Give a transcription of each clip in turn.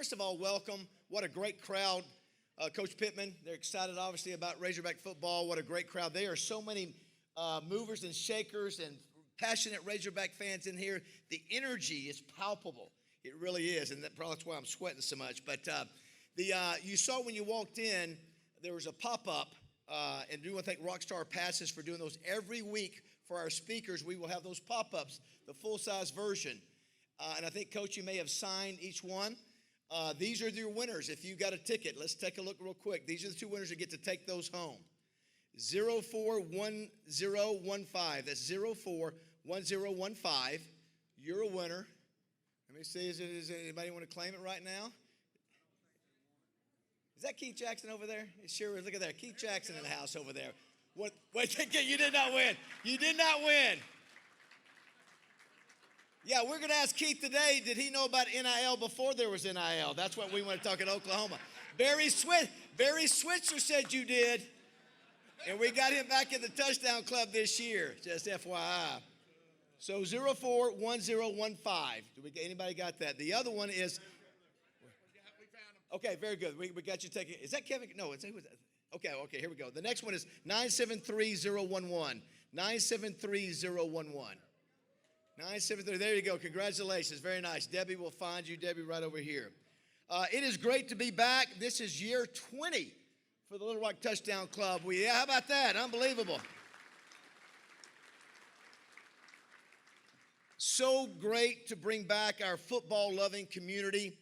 First of all, welcome. What a great crowd. Coach Pittman, they're excited, obviously, about Razorback football. What a great crowd. There are so many movers and shakers and passionate Razorback fans in here. The energy is palpable. It really is, and that's why I'm sweating so much. But you saw when you walked in, there was a pop-up, and do want to thank Rockstar Passes for doing those every week for our speakers. We will have those pop-ups, the full-size version. And I think, Coach, you may have signed each one. These are your winners. If you got a ticket, let's take a look real quick. These are the two winners that get to take those home. 041015. That's 041015. You're a winner. Let me see. Does anybody want to claim it right now? Is that Keith Jackson over there? It sure is. Look at that. Keith Jackson in the house over there. What? Wait, you did not win. You did not win. Yeah, we're going to ask Keith today, did he know about NIL before there was NIL? That's what we want to talk in Oklahoma. Barry Switzer said you did. And we got him back in the touchdown club this year, just FYI. So 041015. Anybody got that? The other one is. Okay, very good. We got you taking. Is that Kevin? No, it's. Okay, here we go. The next one is 973011. 973011. 973. There you go. Congratulations. Very nice. Debbie will find you. Debbie, right over here. It is great to be back. This is year 20 for the Little Rock Touchdown Club. How about that? Unbelievable. So great to bring back our football-loving community.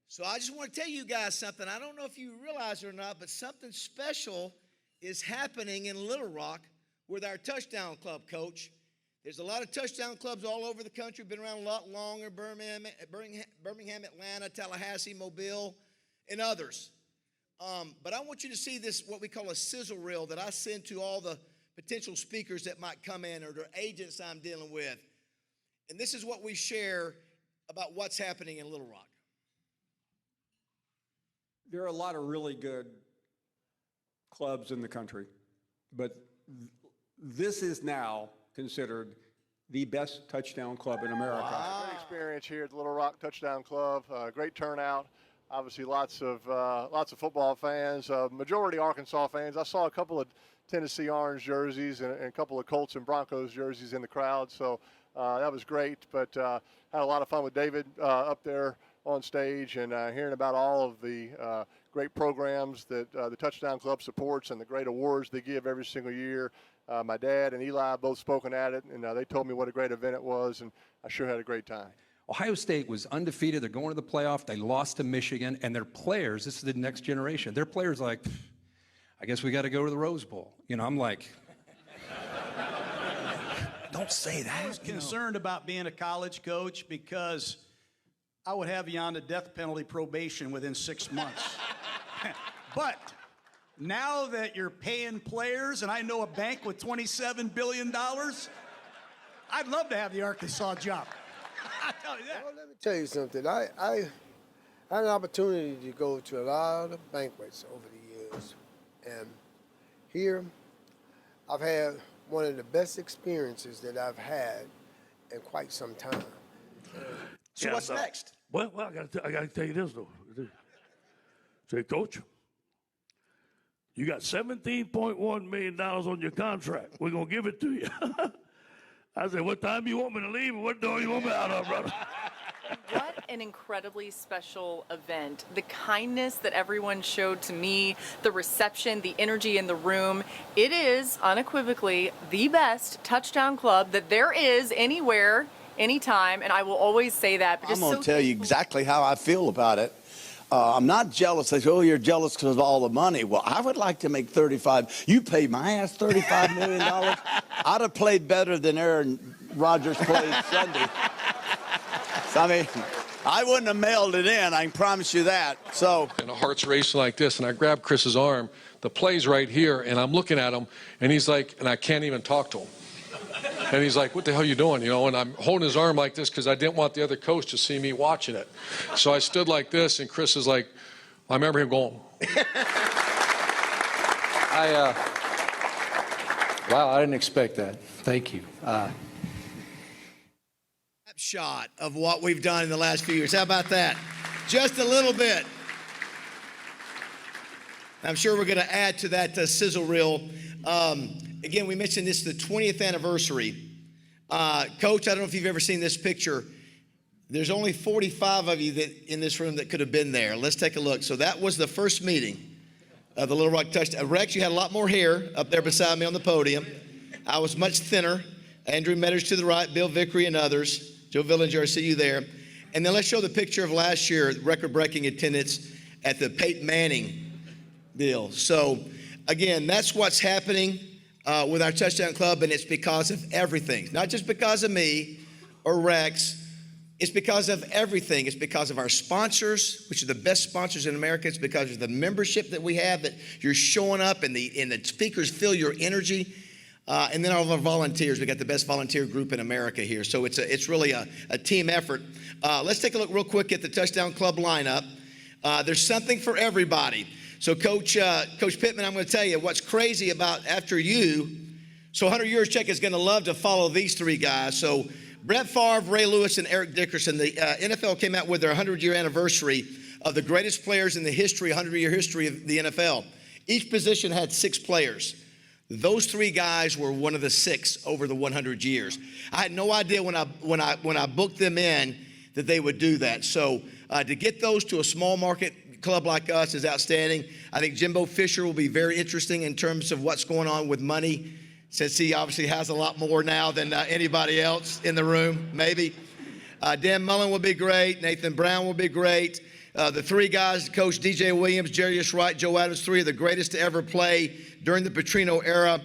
So I just want to tell you guys something. I don't know if you realize it or not, but something special is happening in Little Rock with our Touchdown Club, Coach. There's a lot of touchdown clubs all over the country, been around a lot longer, Birmingham, Atlanta, Tallahassee, Mobile, and others. But I want you to see this, what we call a sizzle reel that I send to all the potential speakers that might come in or the agents I'm dealing with. And this is what we share about what's happening in Little Rock. There are a lot of really good clubs in the country, but this is now considered the best touchdown club in America. Wow. Great experience here at the Little Rock Touchdown Club. Great turnout. Obviously, lots of football fans. Majority Arkansas fans. I saw a couple of Tennessee Orange jerseys and a couple of Colts and Broncos jerseys in the crowd. So that was great. But had a lot of fun with David up there on stage and hearing about all of the great programs that the Touchdown Club supports and the great awards they give every single year. My dad and Eli both spoken at it, and they told me what a great event it was, and I sure had a great time. Ohio State was undefeated. They're going to the playoff. They lost to Michigan, and their players, this is the next generation, their players like, I guess we got to go to the Rose Bowl. You know, I'm like, don't say that. I was concerned about being a college coach because I would have you on the death penalty probation within 6 months. But now that you're paying players, and I know a bank with $27 billion, I'd love to have the Arkansas job. I'll tell you that. Well, let me tell you something. I had an opportunity to go to a lot of banquets over the years. And here, I've had one of the best experiences that I've had in quite some time. So what's next? Well, I got to tell you this, though. Say, Coach, you got $17.1 million on your contract. We're going to give it to you. I said, what time you want me to leave and what door you want me out of, brother? What an incredibly special event. The kindness that everyone showed to me, the reception, the energy in the room. It is unequivocally the best touchdown club that there is anywhere, anytime, and I will always say that. I'm going to tell you exactly how I feel about it. I'm not jealous. They say, oh, you're jealous because of all the money. Well, I would like to make 35. You paid my ass $35 million. I'd have played better than Aaron Rodgers played Sunday. So, I mean, I wouldn't have mailed it in. I can promise you that. So, and the heart's racing like this, and I grab Chris's arm. The play's right here, and I'm looking at him, and he's like, and I can't even talk to him. And he's like, what the hell are you doing? You know, and I'm holding his arm like this because I didn't want the other coach to see me watching it. So I stood like this, and Chris is like, I remember him going. wow, I didn't expect that. Thank you. Snapshot of what we've done in the last few years. How about that? Just a little bit. I'm sure we're going to add to that sizzle reel. Again, we mentioned this is the 20th anniversary. Coach, I don't know if you've ever seen this picture. There's only 45 of you in this room that could have been there. Let's take a look. So that was the first meeting of the Little Rock Touchdown. Rex, you had a lot more hair up there beside me on the podium. I was much thinner. Andrew Metters to the right, Bill Vickery and others. Joe Villinger, I see you there. And then let's show the picture of last year, record-breaking attendance at the Peyton Manning deal. So, again, that's what's happening with our Touchdown Club, and it's because of everything. Not just because of me or Rex. It's because of everything. It's because of our sponsors, which are the best sponsors in America. It's because of the membership that we have, that you're showing up and the speakers feel your energy. And then all of our volunteers. We got the best volunteer group in America here. So it's really a team effort. Let's take a look real quick at the Touchdown Club lineup. There's something for everybody. So Coach Pittman, I'm going to tell you what's crazy about after you. So Hunter Yurchek is going to love to follow these three guys. So Brett Favre, Ray Lewis, and Eric Dickerson. The NFL came out with their 100-year anniversary of the greatest players in the history, 100-year history of the NFL. Each position had 6 players. Those 3 guys were one of the 6 over the 100 years. I had no idea when I booked them in that they would do that. So to get those to a small market club like us is outstanding. I think Jimbo Fisher will be very interesting in terms of what's going on with money, since he obviously has a lot more now than anybody else in the room, maybe. Dan Mullen will be great. Nathan Brown will be great. The 3 guys, Coach DJ Williams, Jarius Wright, Joe Adams, 3 of the greatest to ever play during the Petrino era.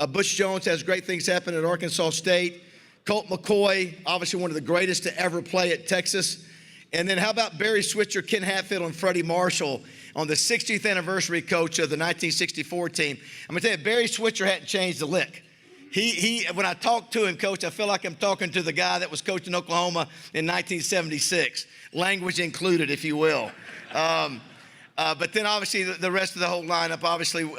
Butch Jones has great things happen at Arkansas State. Colt McCoy, obviously one of the greatest to ever play at Texas. And then how about Barry Switzer, Ken Hatfield, and Freddie Marshall on the 60th anniversary, Coach, of the 1964 team. I'm going to tell you, Barry Switzer hadn't changed a lick. When I talk to him, Coach, I feel like I'm talking to the guy that was coaching Oklahoma in 1976, language included, if you will. But then obviously the rest of the whole lineup, obviously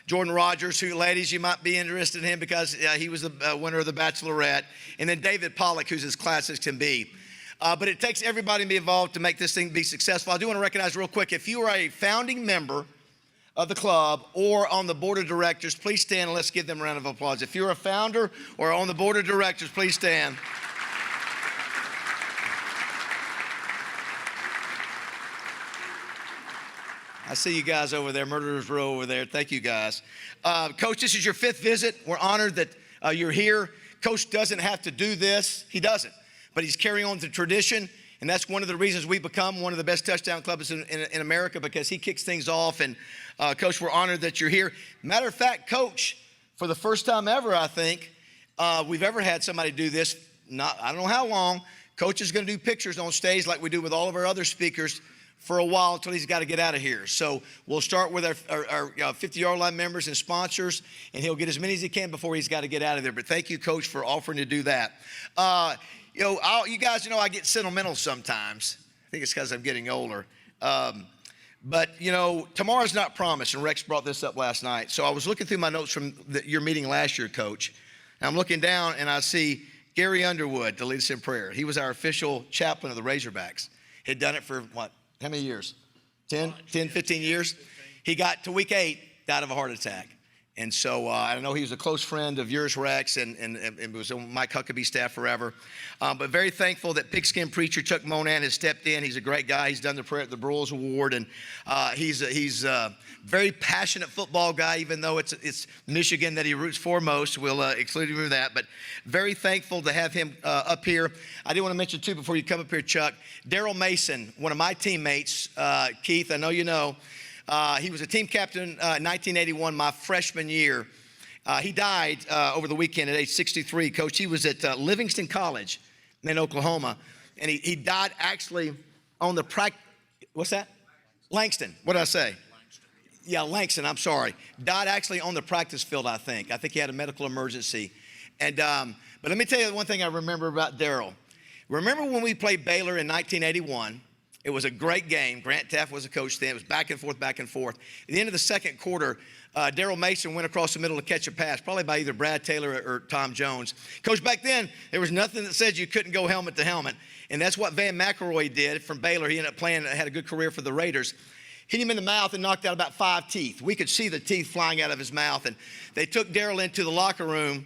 Jordan Rogers, who, ladies, you might be interested in him because he was the winner of the Bachelorette. And then David Pollock, who's as class as can be. But it takes everybody to be involved to make this thing be successful. I do want to recognize real quick, if you are a founding member of the club or on the board of directors, please stand and let's give them a round of applause. If you're a founder or on the board of directors, please stand. I see you guys over there, Murderers Row over there. Thank you, guys. Coach, this is your 5th visit. We're honored that you're here. Coach doesn't have to do this. He doesn't. But he's carrying on the tradition, and that's one of the reasons we've become one of the best touchdown clubs in America, because he kicks things off. And, Coach, we're honored that you're here. Matter of fact, Coach, for the first time ever, I think, we've ever had somebody do this, I don't know how long, Coach is going to do pictures on stage like we do with all of our other speakers for a while until he's got to get out of here. So we'll start with our 50-yard line members and sponsors, and he'll get as many as he can before he's got to get out of there. But thank you, Coach, for offering to do that. You guys, I get sentimental sometimes. I think it's because I'm getting older. But, tomorrow's not promised, and Rex brought this up last night. So I was looking through my notes from your meeting last year, Coach, and I'm looking down, and I see Gary Underwood to lead us in prayer. He was our official chaplain of the Razorbacks. He'd done it for, how many years? 10, 15 years? He got to week 8, died of a heart attack. And so I know he was a close friend of yours, Rex, and was on Mike Huckabee's staff forever. But very thankful that Pigskin Preacher Chuck Monan has stepped in. He's a great guy. He's done the prayer at the Broyles Award, and he's a very passionate football guy, even though it's Michigan that he roots for most. We'll exclude him from that. But very thankful to have him up here. I did want to mention, too, before you come up here, Chuck, Daryl Mason, one of my teammates, Keith, I know you know. He was a team captain in 1981, my freshman year. He died over the weekend at age 63. Coach, he was at Livingston College in Oklahoma, and he died actually on the what's that? Langston. What did I say? Yeah, Langston, I'm sorry. Died actually on the practice field, I think. I think he had a medical emergency. And but let me tell you one thing I remember about Daryl. Remember when we played Baylor in 1981, It was a great game. Grant Taft was a coach then. It was back and forth, back and forth. At the end of the second quarter, Daryl Mason went across the middle to catch a pass, probably by either Brad Taylor or Tom Jones. Coach, back then, there was nothing that said you couldn't go helmet to helmet. And that's what Van McElroy did from Baylor. He ended up playing, had a good career for the Raiders. Hit him in the mouth and knocked out about 5 teeth. We could see the teeth flying out of his mouth. And they took Daryl into the locker room,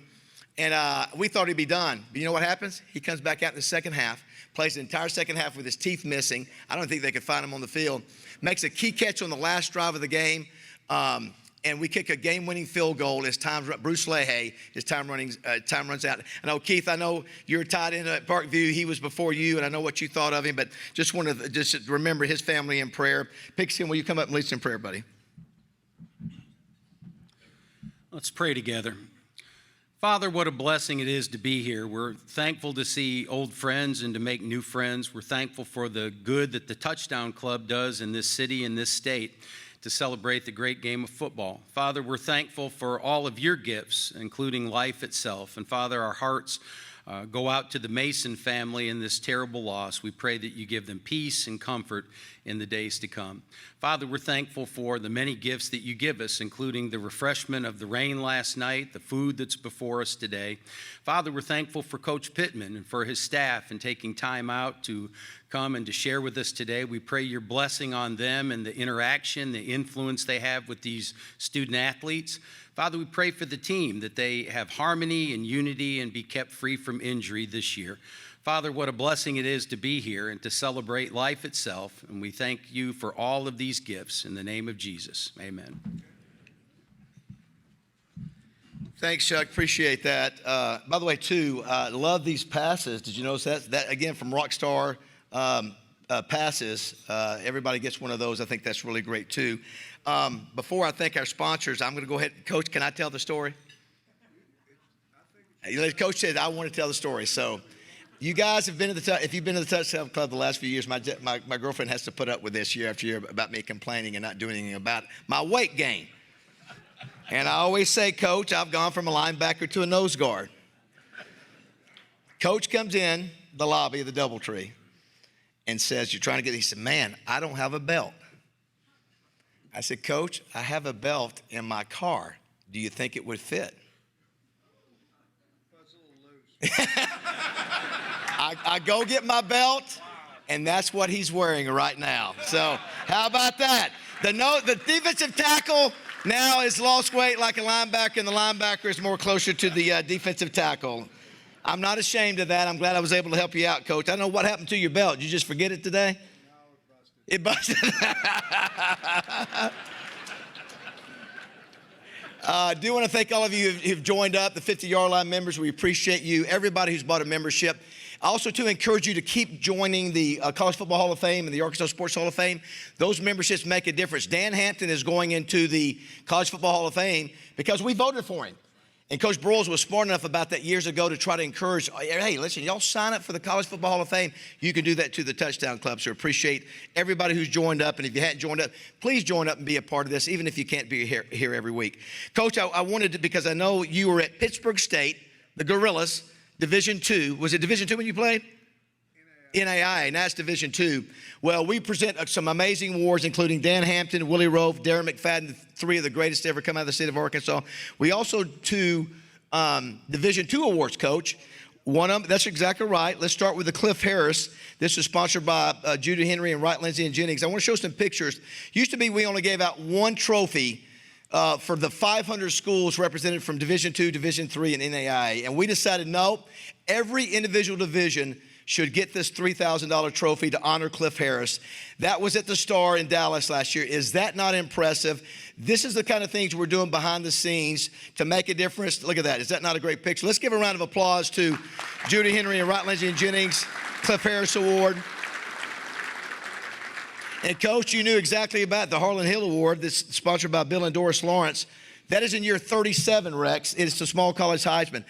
and we thought he'd be done. But you know what happens? He comes back out in the second half, plays the entire second half with his teeth missing. I don't think they could find him on the field. Makes a key catch on the last drive of the game. And we kick a game-winning field goal as Bruce Leahy, his time runs out. I know, Keith, I know you're tied in at Parkview. He was before you, and I know what you thought of him, but just want to just remember his family in prayer. Pigskin, will you come up and lead us in prayer, buddy? Let's pray together. Father, what a blessing it is to be here. We're thankful to see old friends and to make new friends. We're thankful for the good that the Touchdown Club does in this city, in this state, to celebrate the great game of football. Father, we're thankful for all of your gifts, including life itself. And Father, our hearts go out to the Mason family in this terrible loss. We pray that you give them peace and comfort in the days to come. Father, we're thankful for the many gifts that you give us, including the refreshment of the rain last night, the food that's before us today. Father, we're thankful for Coach Pittman and for his staff and taking time out to come and to share with us today. We pray your blessing on them and the interaction, the influence they have with these student athletes. Father, we pray for the team, that they have harmony and unity and be kept free from injury this year. Father, what a blessing it is to be here and to celebrate life itself. And we thank you for all of these gifts in the name of Jesus. Amen. Thanks, Chuck. Appreciate that. By the way, too, love these passes. Did you notice that? That, again, from Rockstar passes. Everybody gets one of those. I think that's really great, too. Before I thank our sponsors, I'm going to go ahead. Coach, can I tell the story? Coach said, I want to tell the story. So you guys have been to if you've been to the Touchdown Club the last few years, my girlfriend has to put up with this year after year about me complaining and not doing anything about my weight gain. And I always say, Coach, I've gone from a linebacker to a nose guard. Coach comes in the lobby of the DoubleTree and says, you're trying to get, he said, man, I don't have a belt. I said, Coach, I have a belt in my car. Do you think it would fit? I go get my belt, and that's what he's wearing right now. So how about that? The defensive tackle now has lost weight like a linebacker, and the linebacker is more closer to the defensive tackle. I'm not ashamed of that. I'm glad I was able to help you out, Coach. I don't know what happened to your belt. Did you just forget it today? No, it busted. It busted. I do want to thank all of you who've joined up, the 50-yard line members. We appreciate you. Everybody who's bought a membership. Also, to encourage you to keep joining the College Football Hall of Fame and the Arkansas Sports Hall of Fame. Those memberships make a difference. Dan Hampton is going into the College Football Hall of Fame because we voted for him. And Coach Broyles was smart enough about that years ago to try to encourage, hey, listen, y'all sign up for the College Football Hall of Fame. You can do that to the Touchdown Club. So appreciate everybody who's joined up. And if you hadn't joined up, please join up and be a part of this, even if you can't be here every week. Coach, I wanted to, because I know you were at Pittsburgh State, the Gorillas, Division II. Was it Division II when you played? NAIA, and that's Division II. Well, we present some amazing awards, including Dan Hampton, Willie Rofe, Darren McFadden, 3 of the greatest to ever come out of the state of Arkansas. We also do Division II awards, Coach. One of them, that's exactly right. Let's start with the Cliff Harris. This is sponsored by Judah Henry and Wright, Lindsay, and Jennings. I want to show some pictures. Used to be we only gave out one trophy for the 500 schools represented from Division II, Division III, and NAIA. And we decided, no, every individual division should get this $3,000 trophy to honor Cliff Harris. That was at the Star in Dallas last year. Is that not impressive? This is the kind of things we're doing behind the scenes to make a difference. Look at that. Is that not a great picture? Let's give a round of applause to Judy Henry and Wright, Lindsay, and Jennings, Cliff Harris Award. And Coach, you knew exactly about the Harlan Hill Award that's sponsored by Bill and Doris Lawrence. That is in year 37, Rex. It's the Small College Heisman.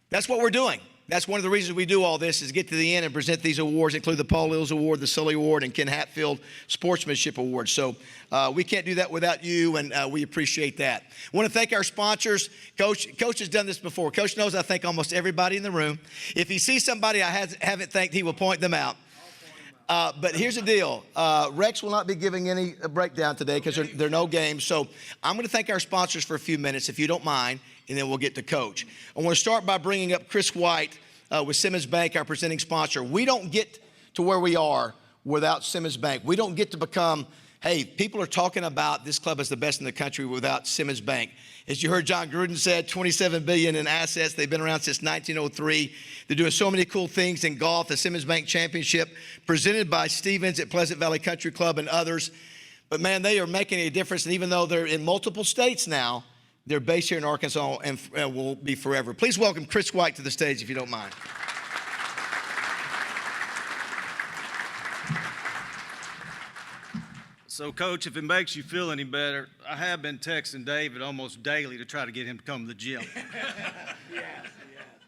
That's what we're doing. That's one of the reasons we do all this, is get to the end and present these awards, include the Paul Lills Award, the Sully Award, and Ken Hatfield Sportsmanship Award. So we can't do that without you, and we appreciate that. I want to thank our sponsors. Coach has done this before. Coach knows I thank almost everybody in the room. If he sees somebody I haven't thanked, he will point them out. But here's the deal. Rex will not be giving any breakdown today because there are no games. So I'm going to thank our sponsors for a few minutes, if you don't mind, and then we'll get to Coach. I want to start by bringing up Chris White with Simmons Bank, our presenting sponsor. We don't get to where we are without Simmons Bank. We don't get to become, hey, people are talking about this club is the best in the country without Simmons Bank. As you heard John Gruden said, $27 billion in assets. They've been around since 1903. They're doing so many cool things in golf. The Simmons Bank Championship presented by Stevens at Pleasant Valley Country Club and others. But, man, they are making a difference. And even though they're in multiple states now, they're based here in Arkansas and will be forever. Please welcome Chris White to the stage, if you don't mind. So, Coach, if it makes you feel any better, I have been texting David almost daily to try to get him to come to the gym.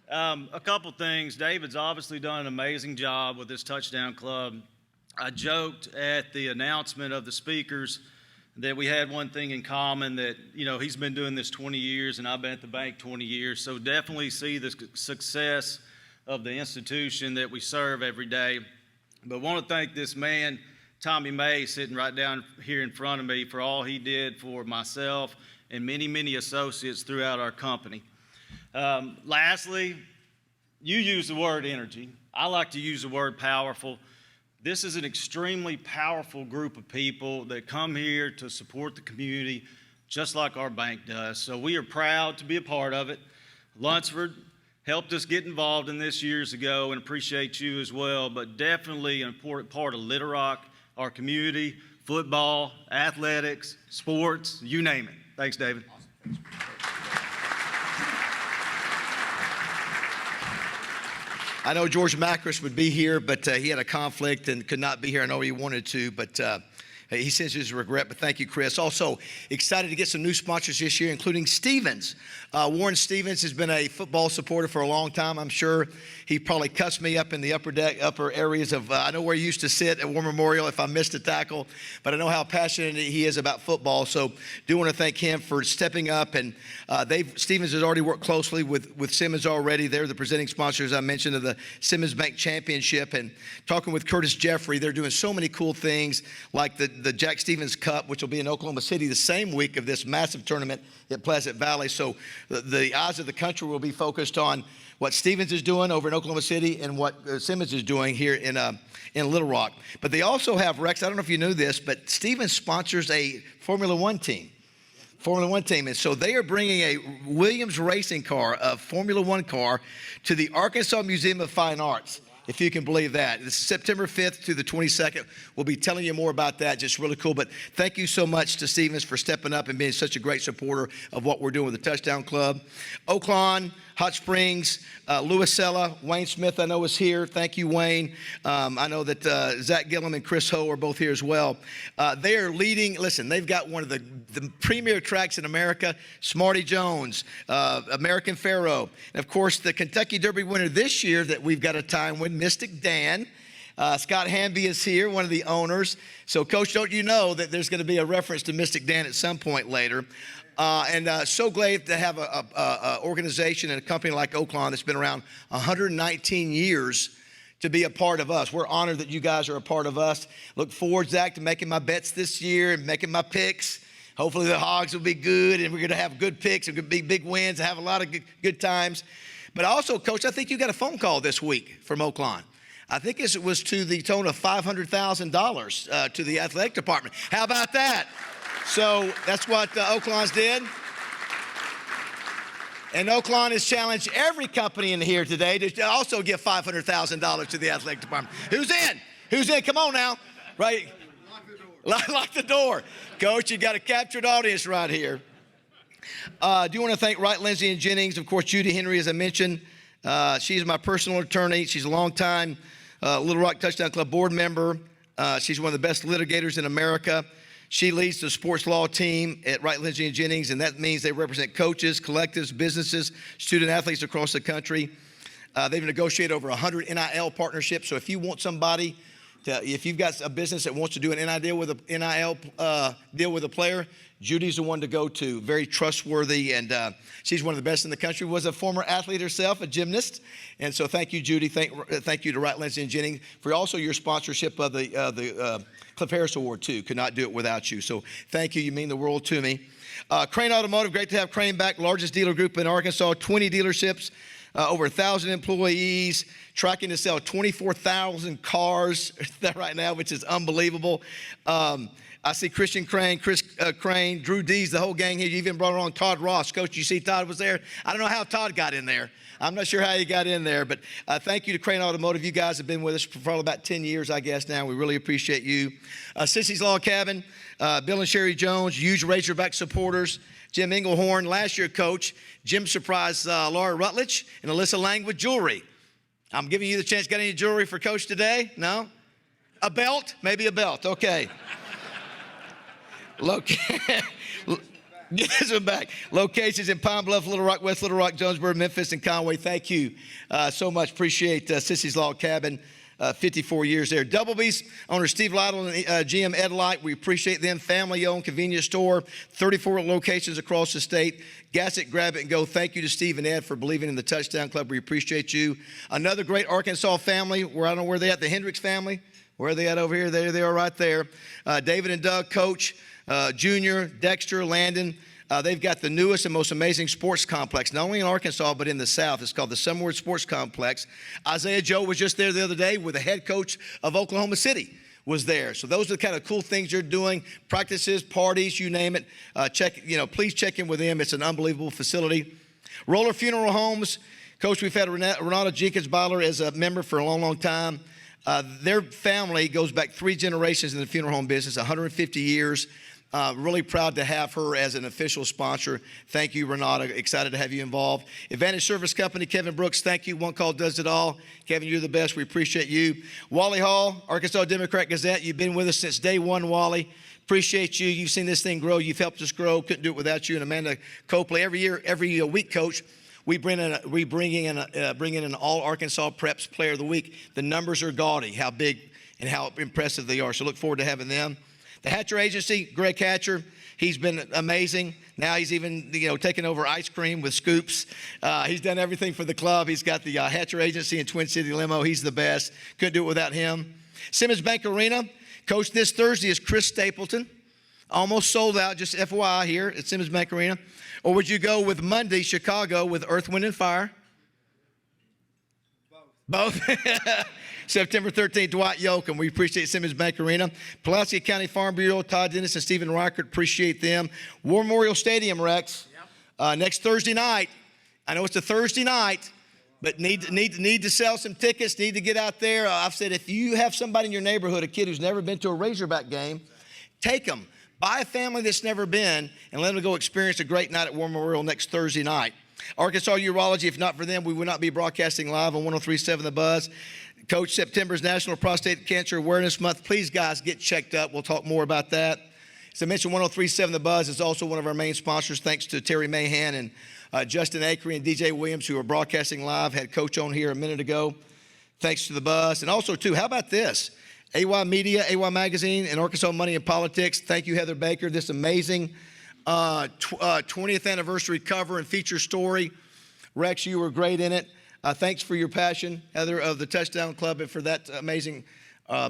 A couple things. David's obviously done an amazing job with this touchdown club. I joked at the announcement of the speakers that we had one thing in common, that, you know, he's been doing this 20 years and I've been at the bank 20 years. So definitely see the success of the institution that we serve every day. But I want to thank this man, Tommy May, sitting right down here in front of me, for all he did for myself and many, many associates throughout our company. Lastly, you use the word energy. I like to use the word powerful. This is an extremely powerful group of people that come here to support the community just like our bank does. So we are proud to be a part of it. Lunsford helped us get involved in this years ago, and appreciate you as well, but definitely an important part of Little Rock, our community, football, athletics, sports, you name it. Thanks, David. I know George Macris would be here, but he had a conflict and could not be here. I know he wanted to, but he sends his regret, but thank you, Chris. Also, excited to get some new sponsors this year, including Stevens. Warren Stevens has been a football supporter for a long time. I'm sure he probably cussed me up in the upper areas of, I know where he used to sit at War Memorial if I missed a tackle, but I know how passionate he is about football. So do want to thank him for stepping up. And Stevens has already worked closely with Simmons already. They're the presenting sponsors, I mentioned, of the Simmons Bank Championship. And talking with Curtis Jeffrey, they're doing so many cool things like the Jack Stevens Cup, which will be in Oklahoma City the same week of this massive tournament at Pleasant Valley. So the eyes of the country will be focused on what Stevens is doing over in Oklahoma City and what Simmons is doing here in Little Rock. But they also have, Rex, I don't know if you knew this, but Stevens sponsors a Formula One team. And so they are bringing a Williams racing car, a Formula One car, to the Arkansas Museum of Fine Arts, if you can believe that. This is September 5th to the 22nd. We'll be telling you more about that. Just really cool. But thank you so much to Stevens for stepping up and being such a great supporter of what we're doing with the Touchdown Club. Oaklawn, Hot Springs, Louisella, Wayne Smith, I know, is here. Thank you, Wayne. I know that Zach Gillum and Chris Ho are both here as well. They are leading. Listen, they've got one of the premier tracks in America, Smarty Jones, American Pharoah, and, of course, the Kentucky Derby winner this year that we've got a time win, Mystic Dan. Scott Hamby is here, one of the owners. So, Coach, don't you know that there's going to be a reference to Mystic Dan at some point later? So glad to have a organization and a company like Oaklawn that's been around 119 years to be a part of us. We're honored that you guys are a part of us. Look forward, Zach, to making my bets this year and making my picks. Hopefully the Hogs will be good, and we're going to have good picks and big wins and have a lot of good times. But also, Coach, I think you got a phone call this week from Oaklawn. I think it was to the tone of $500,000 to the athletic department. How about that? So that's what Oaklawn's did. And Oaklawn has challenged every company in here today to also give $500,000 to the athletic department. Who's in? Who's in? Come on now. Right? Lock the door. Coach, you got a captured audience right here. Do you want to thank Wright, Lindsay, and Jennings? Of course, Judy Henry, as I mentioned. She's my personal attorney. She's a longtime Little Rock Touchdown Club board member. She's one of the best litigators in America. She leads the sports law team at Wright, Lindsay, and Jennings, and that means they represent coaches, collectives, businesses, student athletes across the country. They've negotiated over 100 NIL partnerships, so if you want somebody If you've got a business that wants to do an NIL deal with a player, Judy's the one to go to. Very trustworthy, and she's one of the best in the country. Was a former athlete herself, a gymnast, and so thank you, Judy. Thank you to Wright, Lindsay, and Jennings for also your sponsorship of the Cliff Harris Award too. Could not do it without you. So thank you. You mean the world to me. Crane Automotive, great to have Crane back. Largest dealer group in Arkansas, 20 dealerships. Over 1,000 employees, tracking to sell 24,000 cars right now, which is unbelievable. I see Christian Crane, Chris Crane, Drew Dees, the whole gang here. You even brought along Todd Ross. Coach, you see Todd was there? I don't know how Todd got in there. I'm not sure how he got in there, but thank you to Crane Automotive. You guys have been with us for probably about 10 years, I guess, now. We really appreciate you. Sissy's Log Cabin, Bill and Sherry Jones, huge Razorback supporters. Jim Englehorn, last year coach. Jim surprised Laura Rutledge and Alyssa Lang with jewelry. I'm giving you the chance. Got any jewelry for Coach today? No? A belt? Maybe a belt. Okay. Yes, I'm back. Locations in Pine Bluff, Little Rock, West Little Rock, Jonesboro, Memphis, and Conway. Thank you so much. Appreciate Sissy's Log Cabin. 54 years there. Double B's owner Steve Lytle and GM Ed Light. We appreciate them. Family-owned convenience store, 34 locations across the state. Gas it, grab it, and go. Thank you to Steve and Ed for believing in the Touchdown Club. We appreciate you. Another great Arkansas family. Where I don't know where they at. The Hendricks family. Where are they at over here? There they are right there. David and Doug, Coach, Junior, Dexter, Landon. They've got the newest and most amazing sports complex, not only in Arkansas, but in the South. It's called the Summerwood Sports Complex. Isaiah Joe was just there the other day with the head coach of Oklahoma City was there. So those are the kind of cool things you're doing, practices, parties, you name it. Please check in with them. It's an unbelievable facility. Roller Funeral Homes. Coach, we've had Renata Jenkins-Byler as a member for a long, long time. Their family goes back 3 generations in the funeral home business, 150 years. Really proud to have her as an official sponsor. Thank you, Renata. Excited to have you involved. Advantage Service Company, Kevin Brooks, thank you. One call does it all. Kevin, you're the best. We appreciate you. Wally Hall, Arkansas Democrat Gazette. You've been with us since day one, Wally. Appreciate you. You've seen this thing grow. You've helped us grow. Couldn't do it without you. And Amanda Copley. Every week, Coach, we bring in an all Arkansas Preps Player of the Week. The numbers are gaudy, how big and how impressive they are. So look forward to having them. The Hatcher Agency, Greg Hatcher, he's been amazing. Now he's even, taking over ice cream with scoops. He's done everything for the club. He's got the Hatcher Agency in Twin City Limo. He's the best. Couldn't do it without him. Simmons Bank Arena. Coach, this Thursday is Chris Stapleton. Almost sold out, just FYI here at Simmons Bank Arena. Or would you go with Monday, Chicago, with Earth, Wind, and Fire? Both. September 13th, Dwight Yoakam. We appreciate Simmons Bank Arena. Pulaski County Farm Bureau, Todd Dennis and Stephen Reichert, appreciate them. War Memorial Stadium, Rex. Next Thursday night. I know it's a Thursday night, but need to sell some tickets, need to get out there. I've said if you have somebody in your neighborhood, a kid who's never been to a Razorback game, take them. Buy a family that's never been and let them go experience a great night at War Memorial next Thursday night. Arkansas Urology, if not for them, we would not be broadcasting live on 103.7 The Buzz. Coach, September's National Prostate Cancer Awareness Month. Please, guys, get checked up. We'll talk more about that. As I mentioned, 103.7 The Buzz is also one of our main sponsors. Thanks to Terry Mahan and Justin Akery and DJ Williams, who are broadcasting live. Had Coach on here a minute ago. Thanks to The Buzz. And also, too, how about this? AY Media, AY Magazine, and Arkansas Money and Politics. Thank you, Heather Baker. This amazing 20th anniversary cover and feature story. Rex, you were great in it. Thanks for your passion, Heather, of the Touchdown Club and for that amazing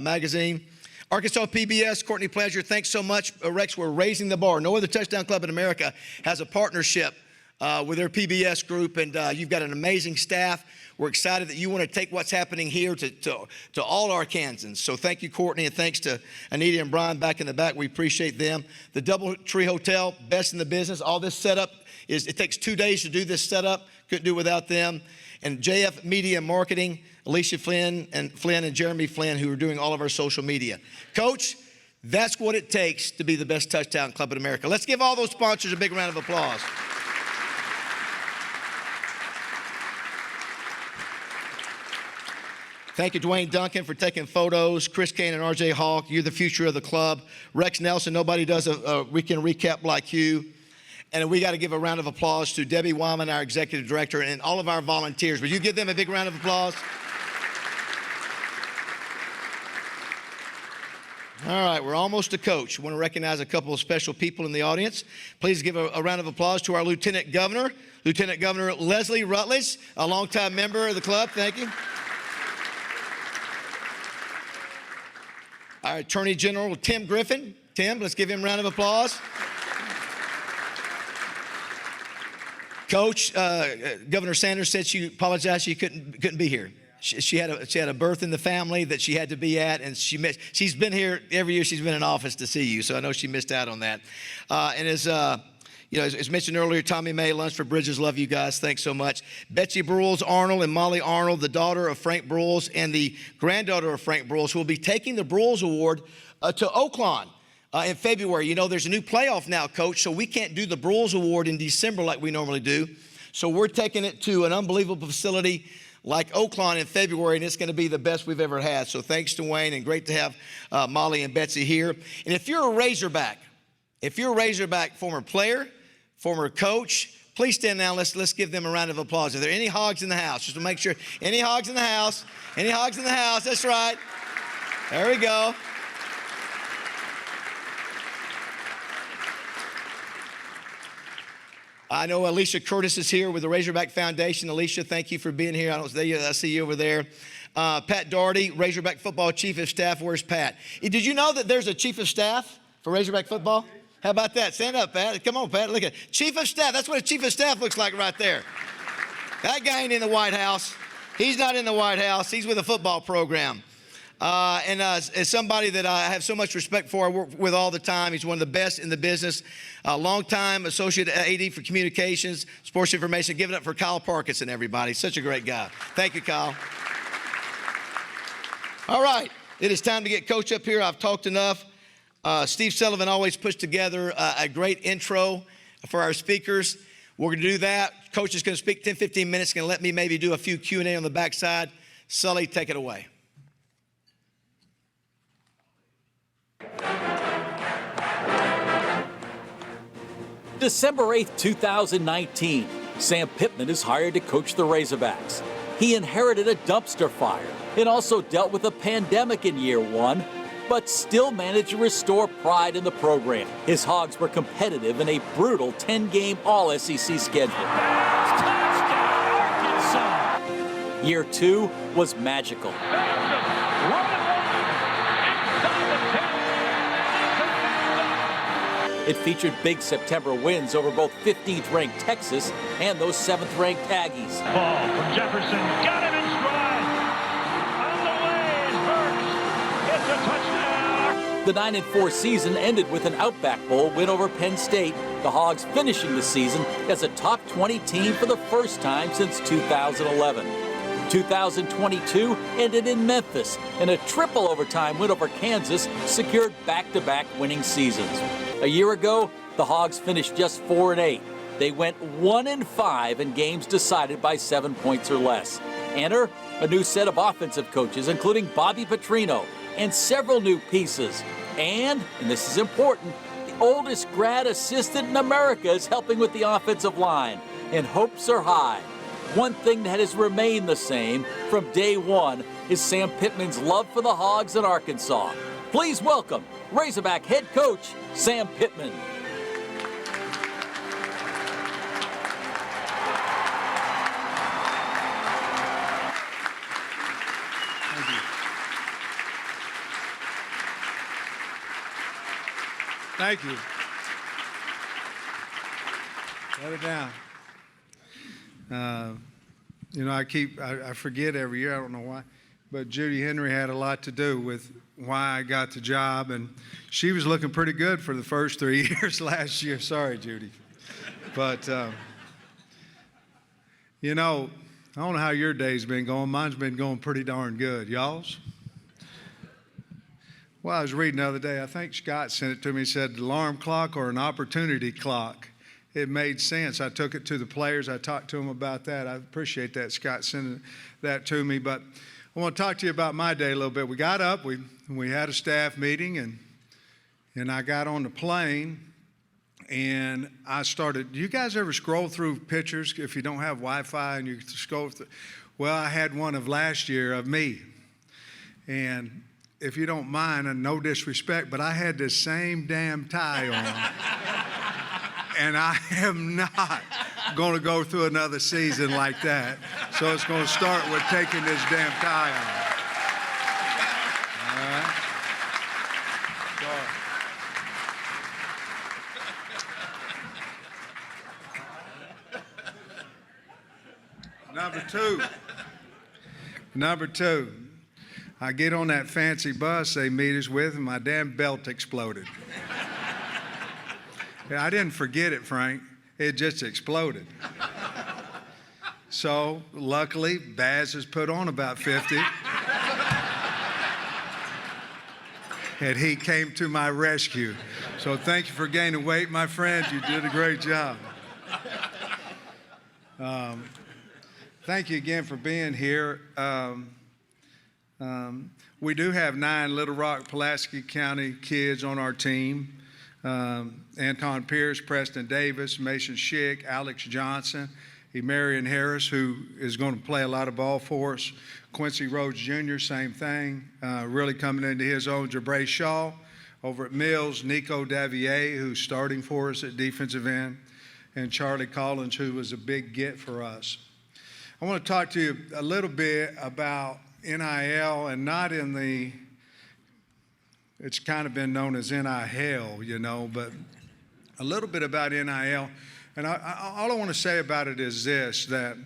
magazine. Arkansas PBS, Courtney Pleasure, thanks so much. Rex, we're raising the bar. No other Touchdown Club in America has a partnership with their PBS group, and you've got an amazing staff. We're excited that you want to take what's happening here to all Arkansans. So thank you, Courtney, and thanks to Anita and Brian back in the back. We appreciate them. The DoubleTree Hotel, best in the business. All this setup it takes 2 days to do this setup. Couldn't do without them. And JF Media and Marketing, Alicia Flynn and Jeremy Flynn, who are doing all of our social media. Coach, that's what it takes to be the best Touchdown Club in America. Let's give all those sponsors a big round of applause. Thank you, Dwayne Duncan, for taking photos. Chris Kane and RJ Hawk, you're the future of the club. Rex Nelson, nobody does a weekend recap like you. And we got to give a round of applause to Debbie Wyman, our executive director, and all of our volunteers. Would you give them a big round of applause? All right, we're almost to Coach. We want to recognize a couple of special people in the audience. Please give a round of applause to our Lieutenant Governor, Lieutenant Governor Leslie Rutledge, a longtime member of the club. Thank you. Our Attorney General, Tim Griffin. Tim, let's give him a round of applause. Coach, Governor Sanders said she apologized she couldn't be here. She had a birth in the family that she had to be at, and she's been here every year she's been in office to see you, so I know she missed out on that. And as mentioned earlier, Tommy May, Lunch for Bridges, love you guys, thanks so much. Betsy Brules Arnold and Molly Arnold, the daughter of Frank Brules and the granddaughter of Frank Brules, who will be taking the Brules Award to Oakland in February. You know, there's a new playoff now, Coach, so we can't do the Brules Award in December like we normally do. So we're taking it to an unbelievable facility like Oakland in February, and it's going to be the best we've ever had. So thanks to Wayne, and great to have Molly and Betsy here. And if you're a Razorback, former player, former coach, please stand now. Let's give them a round of applause. Are there any hogs in the house? Just to make sure. Any hogs in the house? Any hogs in the house? That's right. There we go. I know Alicia Curtis is here with the Razorback Foundation. Alicia, thank you for being here. I see you over there. Pat Doherty, Razorback Football Chief of Staff. Where's Pat? Did you know that there's a Chief of Staff for Razorback Football? How about that? Stand up, Pat. Come on, Pat. Look at Chief of Staff. That's what a Chief of Staff looks like right there. That guy ain't in the White House. He's not in the White House. He's with a football program. As somebody that I have so much respect for, I work with all the time. He's one of the best in the business. Longtime associate AD for communications, sports information. Give it up for Kyle Parkinson, everybody. Such a great guy. Thank you, Kyle. All right, it is time to get Coach up here. I've talked enough. Steve Sullivan always puts together a great intro for our speakers. We're going to do that. Coach is going to speak 10, 15 minutes. Going to let me maybe do a few Q&A on the backside. Sully, take it away. December 8th, 2019, Sam Pittman is hired to coach the Razorbacks. He inherited a dumpster fire and also dealt with a pandemic in year one, but still managed to restore pride in the program. His Hogs were competitive in a brutal 10-game All-SEC schedule. Year two was magical. It featured big September wins over both 15th-ranked Texas and those 7th-ranked Aggies. Ball from Jefferson, got him in stride. On the way is Burks. It's a touchdown. The 9-4 season ended with an Outback Bowl win over Penn State, the Hogs finishing the season as a top 20 team for the first time since 2011. 2022 ended in Memphis, and a triple overtime win over Kansas secured back-to-back winning seasons. A year ago, the Hogs finished just 4-8. They went 1-5 in games decided by 7 points or less. Enter a new set of offensive coaches, including Bobby Petrino, and several new pieces. And this is important, the oldest grad assistant in America is helping with the offensive line, and hopes are high. One thing that has remained the same from day one is Sam Pittman's love for the Hogs in Arkansas. Please welcome Razorback head coach Sam Pittman. Thank you. Shut it down. I forget every year, I don't know why, but Judy Henry had a lot to do with why I got the job, and she was looking pretty good for the first 3 years last year. Sorry, Judy. But, I don't know how your day's been going. Mine's been going pretty darn good. Y'all's? Well, I was reading the other day, I think Scott sent it to me, he said alarm clock or an opportunity clock. It made sense. I took it to the players. I talked to them about that. I appreciate that, Scott, sending that to me. But I want to talk to you about my day a little bit. We got up, we had a staff meeting, and I got on the plane, and I started. Do you guys ever scroll through pictures if you don't have Wi-Fi and you scroll through? Well, I had one of last year of me, and if you don't mind, and no disrespect, but I had this same damn tie on. And I am not going to go through another season like that. So it's going to start with taking this damn tie off. All right? Number two, I get on that fancy bus they meet us with, and my damn belt exploded. I didn't forget it, Frank. It just exploded. So, luckily, Baz has put on about 50. And he came to my rescue. So thank you for gaining weight, my friend. You did a great job. Thank you again for being here. We do have 9 Little Rock, Pulaski County kids on our team. Anton Pierce, Preston Davis, Mason Schick, Alex Johnson, Emarion Harris, who is going to play a lot of ball for us. Quincy Rhodes Jr., same thing, really coming into his own. Jabray Shaw over at Mills, Nico Davier, who's starting for us at defensive end, and Charlie Collins, who was a big get for us. I want to talk to you a little bit about NIL, and not in the, it's kind of been known as NIL, you know, but a little bit about NIL. And all I want to say about it is this, that,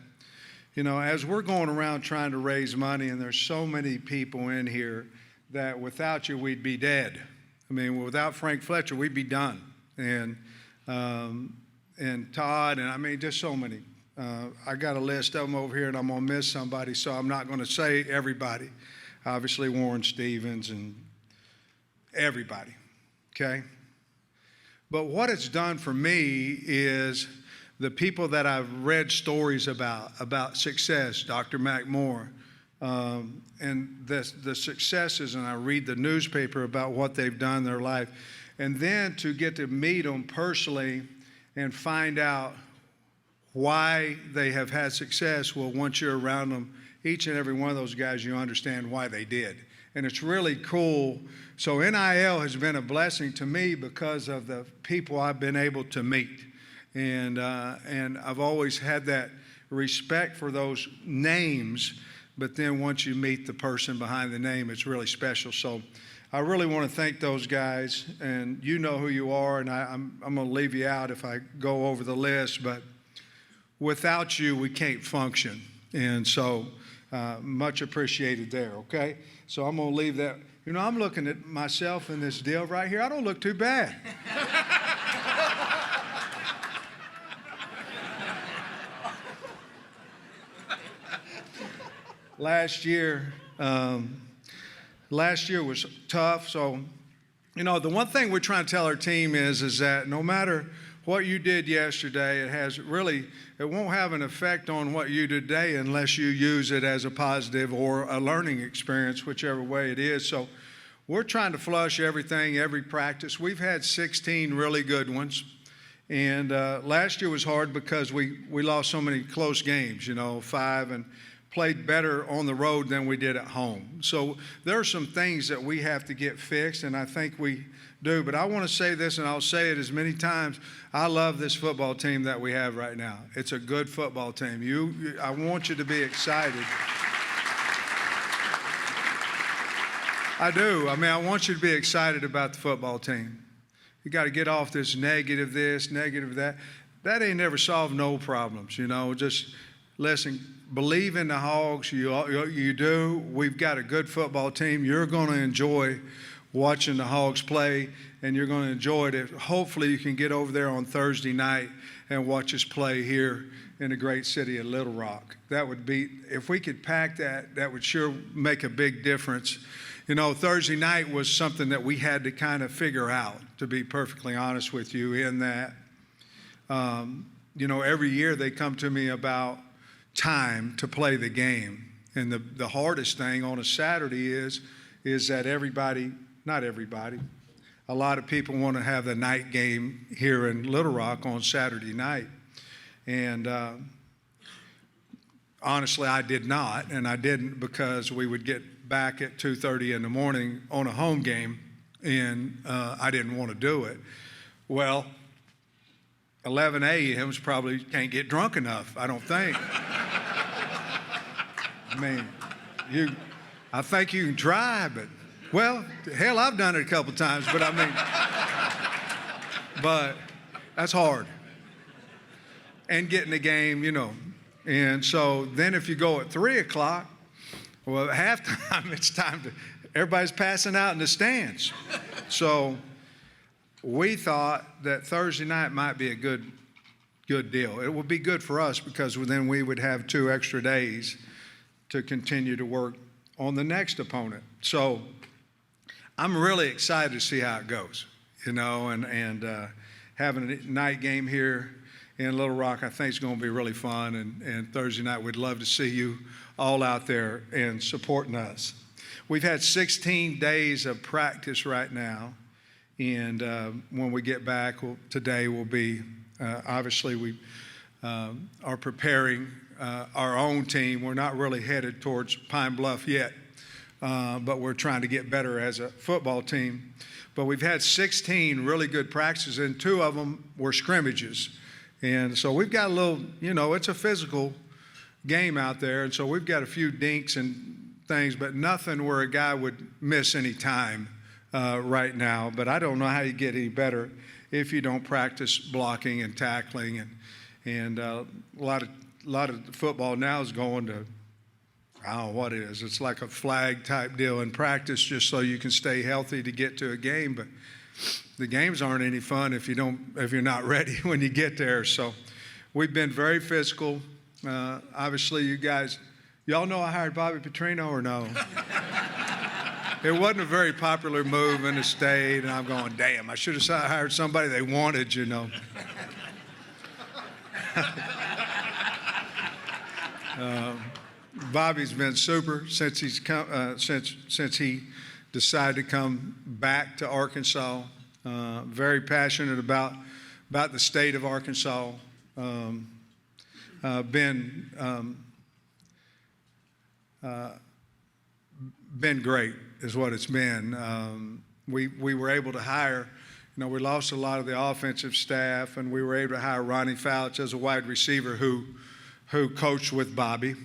you know, as we're going around trying to raise money, and there's so many people in here that without you, we'd be dead. I mean, without Frank Fletcher, we'd be done. And Todd, and I mean, just so many. I got a list of them over here, and I'm going to miss somebody, so I'm not going to say everybody. Obviously, Warren Stevens and everybody, okay? But what it's done for me is the people that I've read stories about success, Dr. Mac Moore, and the successes, and I read the newspaper about what they've done in their life, and then to get to meet them personally and find out why they have had success. Well, once you're around them, each and every one of those guys, you understand why they did. And it's really cool. So NIL has been a blessing to me because of the people I've been able to meet. And I've always had that respect for those names, but then once you meet the person behind the name, it's really special. So I really want to thank those guys, and you know who you are, and I'm going to leave you out if I go over the list, but without you, we can't function. And so much appreciated there, okay? So I'm going to leave that. You know, I'm looking at myself in this deal right here. I don't look too bad. Last year was tough. So, you know, the one thing we're trying to tell our team is that no matter what you did yesterday, it won't have an effect on what you do today unless you use it as a positive or a learning experience, whichever way it is. So we're trying to flush everything, every practice. We've had 16 really good ones. And last year was hard because we lost so many close games, you know, 5, and played better on the road than we did at home. So there are some things that we have to get fixed, and I think we do. But I want to say this, and I'll say it as many times. I love this football team that we have right now. It's a good football team. I want you to be excited. I do. I mean, I want you to be excited about the football team. You got to get off this, negative that. That ain't never solved no problems, you know. Just listen, believe in the Hogs. You do. We've got a good football team. You're going to enjoy watching the Hogs play, and you're going to enjoy it. Hopefully you can get over there on Thursday night and watch us play here in the great city of Little Rock. That would be, if we could pack that would sure make a big difference. You know, Thursday night was something that we had to kind of figure out, to be perfectly honest with you, in that, you know, every year they come to me about time to play the game. And the hardest thing on a Saturday is that not everybody, a lot of people want to have the night game here in Little Rock on Saturday night. And honestly, I did not, and I didn't because we would get back at 2:30 in the morning on a home game, and I didn't want to do it. Well, 11 a.m.'s probably can't get drunk enough, I don't think. I mean, I think you can try, but, well, hell, I've done it a couple times, but I mean, but that's hard. And getting the game, you know. And so then if you go at 3 o'clock, well, at halftime, it's time to, everybody's passing out in the stands. So we thought that Thursday night might be a good deal. It would be good for us because then we would have 2 extra days to continue to work on the next opponent. So I'm really excited to see how it goes, you know, and having a night game here in Little Rock, I think is going to be really fun. And Thursday night, we'd love to see you all out there and supporting us. We've had 16 days of practice right now. And when we get back, today will be, obviously we are preparing our own team. We're not really headed towards Pine Bluff yet, but we're trying to get better as a football team. But we've had 16 really good practices, and 2 of them were scrimmages. And so we've got a little, you know, it's a physical game out there, and so we've got a few dinks and things, but nothing where a guy would miss any time right now. But I don't know how you get any better if you don't practice blocking and tackling, and a lot of football now is going to, I don't know what it is. It's like a flag type deal in practice just so you can stay healthy to get to a game. But the games aren't any fun if you're not ready when you get there. So we've been very physical. Obviously, y'all know I hired Bobby Petrino or no? It wasn't a very popular move in the state, and I'm going, damn, I should have hired somebody they wanted, you know. Bobby's been super since he's come, since he decided to come back to Arkansas. Very passionate about the state of Arkansas. Been great is what it's been. We were able to hire, you know, we lost a lot of the offensive staff, and we were able to hire Ronnie Fouch as a wide receiver who coached with Bobby,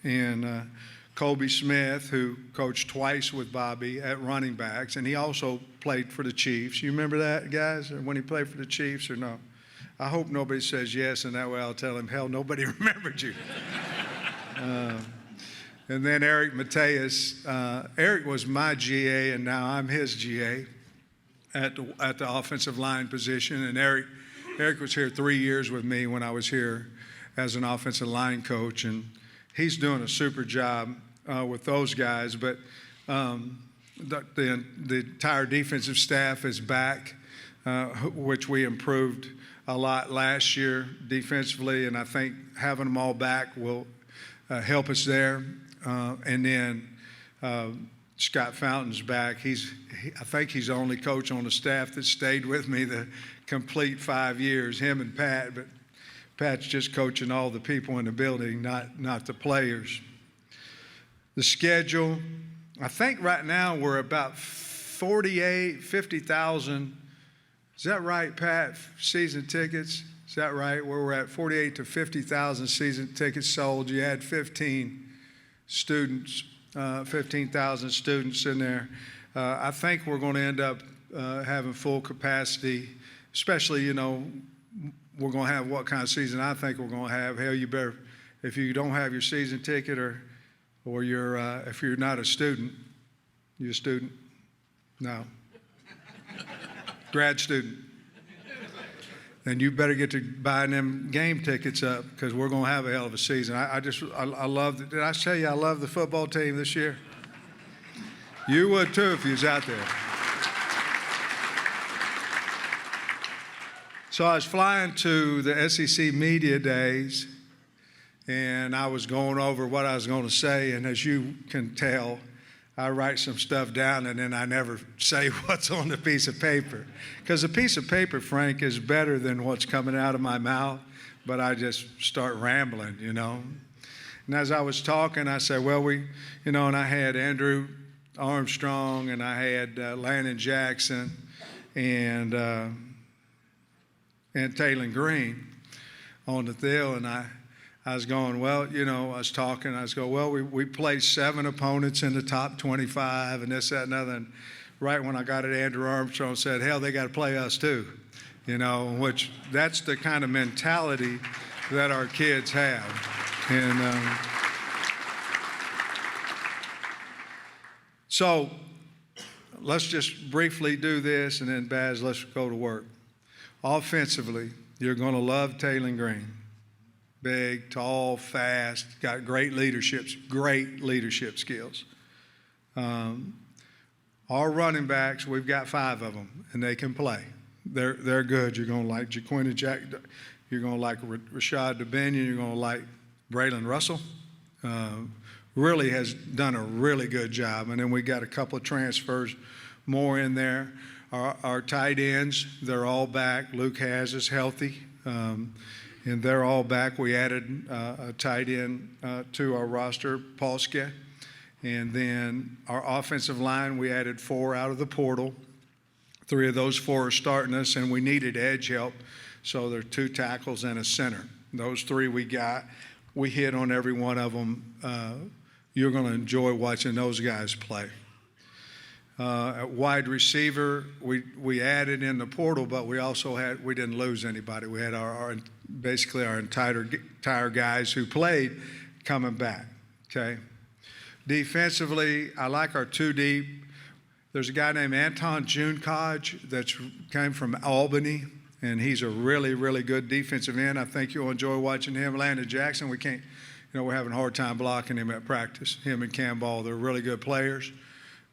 and Colby Smith, who coached twice with Bobby at running backs, and he also played for the Chiefs. You remember that, guys, when he played for the Chiefs or no? I hope nobody says yes, and that way I'll tell him, hell, nobody remembered you. And then Eric Mateus. Eric was my GA, and now I'm his GA at the offensive line position. And Eric was here 3 years with me when I was here as an offensive line coach, and he's doing a super job with those guys. But the entire defensive staff is back, which we improved a lot last year defensively, and I think having them all back will help us there. And then Scott Fountain's back. I think he's the only coach on the staff that stayed with me the complete 5 years, him and Pat, but Pat's just coaching all the people in the building, not the players. The schedule, I think right now we're about 50,000. Is that right, Pat? Season tickets? Is that right? Where we're at 48 to 50,000 season tickets sold. You had 15,000 students in there. I think we're going to end up having full capacity, especially, you know, we're going to have what kind of season I think we're going to have. Hell, you better, if you don't have your season ticket or you're, if you're not a student, you a student? No. Grad student. Then you better get to buying them game tickets up because we're going to have a hell of a season. I love, did I tell you I love the football team this year? You would too if you was out there. So I was flying to the SEC Media Days, and I was going over what I was going to say, and as you can tell, I write some stuff down, and then I never say what's on the piece of paper. Because a piece of paper, Frank, is better than what's coming out of my mouth, but I just start rambling, you know. And as I was talking, I said, well, and I had Andrew Armstrong, and I had Landon Jackson, and Taylor Green on the deal, and I was going, well, I was talking, I was going, well, we played 7 opponents in the top 25 and this, that, and other. And right when I got it, Andrew Armstrong said, hell, they got to play us too, which that's the kind of mentality that our kids have. And so let's just briefly do this, and then, Baz, let's go to work. Offensively, you're going to love Taylor Green. Big, tall, fast, got great leadership skills. Our running backs, we've got 5 of them, and they can play. They're good. You're going to like Jaquina Jack. You're going to like Rashad Dubinion. You're going to like Braylon Russell. Really has done a really good job. And then we got a couple of transfers more in there. Our tight ends, they're all back. Luke Has is healthy. And they're all back. We added a tight end to our roster, Polska. And then our offensive line, we added 4 out of the portal. 3 of those 4 are starting us, and we needed edge help. So there are 2 tackles and a center. Those 3 we got. We hit on every one of them. You're going to enjoy watching those guys play. At wide receiver, we added in the portal, but we didn't lose anybody. We had basically our entire guys who played coming back, okay? Defensively, I like our 2 deep. There's a guy named Anton Junekaj that came from Albany, and he's a really, really good defensive end. I think you'll enjoy watching him. Landon Jackson, we're having a hard time blocking him at practice. Him and Cam Ball, they're really good players.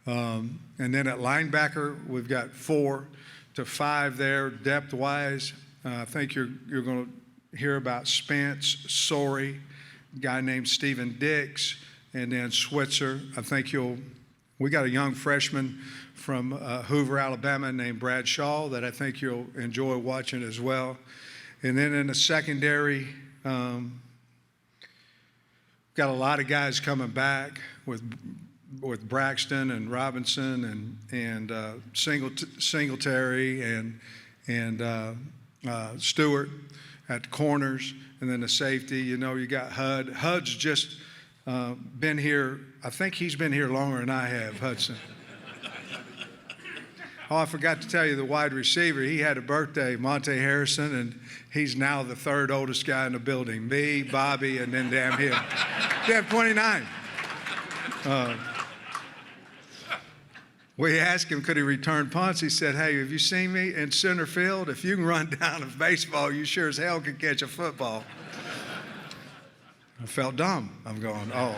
And then at linebacker, we've got 4 to 5 there, depth-wise. I think you're going to hear about Spence, Sorey, a guy named Stephen Dix, and then Switzer. I think we got a young freshman from Hoover, Alabama named Brad Shaw that I think you'll enjoy watching as well. And then in the secondary, got a lot of guys coming back with Braxton and Robinson and Singletary and Stewart at the corners, and then the safety. You got Hud. Hud's just been here. I think he's been here longer than I have, Hudson. Oh, I forgot to tell you, the wide receiver, he had a birthday, Monte Harrison, and he's now the 3rd oldest guy in the building. Me, Bobby, and then damn him. Damn, 29. We asked him, could he return punts? He said, hey, have you seen me in center field? If you can run down a baseball, you sure as hell can catch a football. I felt dumb. I'm going, oh,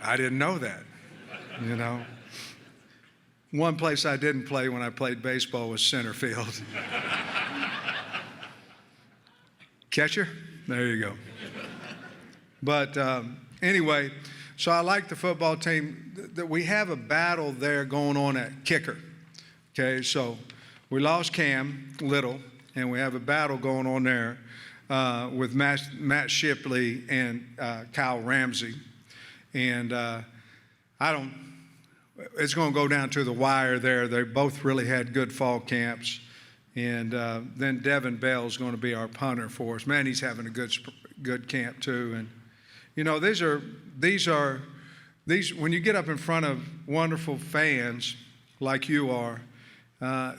I didn't know that, One place I didn't play when I played baseball was center field. Catcher? There you go. But anyway, so I like the football team. That we have a battle there going on at kicker. Okay, so we lost Cam Little, and we have a battle going on there with Matt Shipley and Kyle Ramsey. And it's going to go down to the wire there. They both really had good fall camps. And then Devin Bell's going to be our punter for us. Man, he's having a good camp too. And these are when you get up in front of wonderful fans like you are,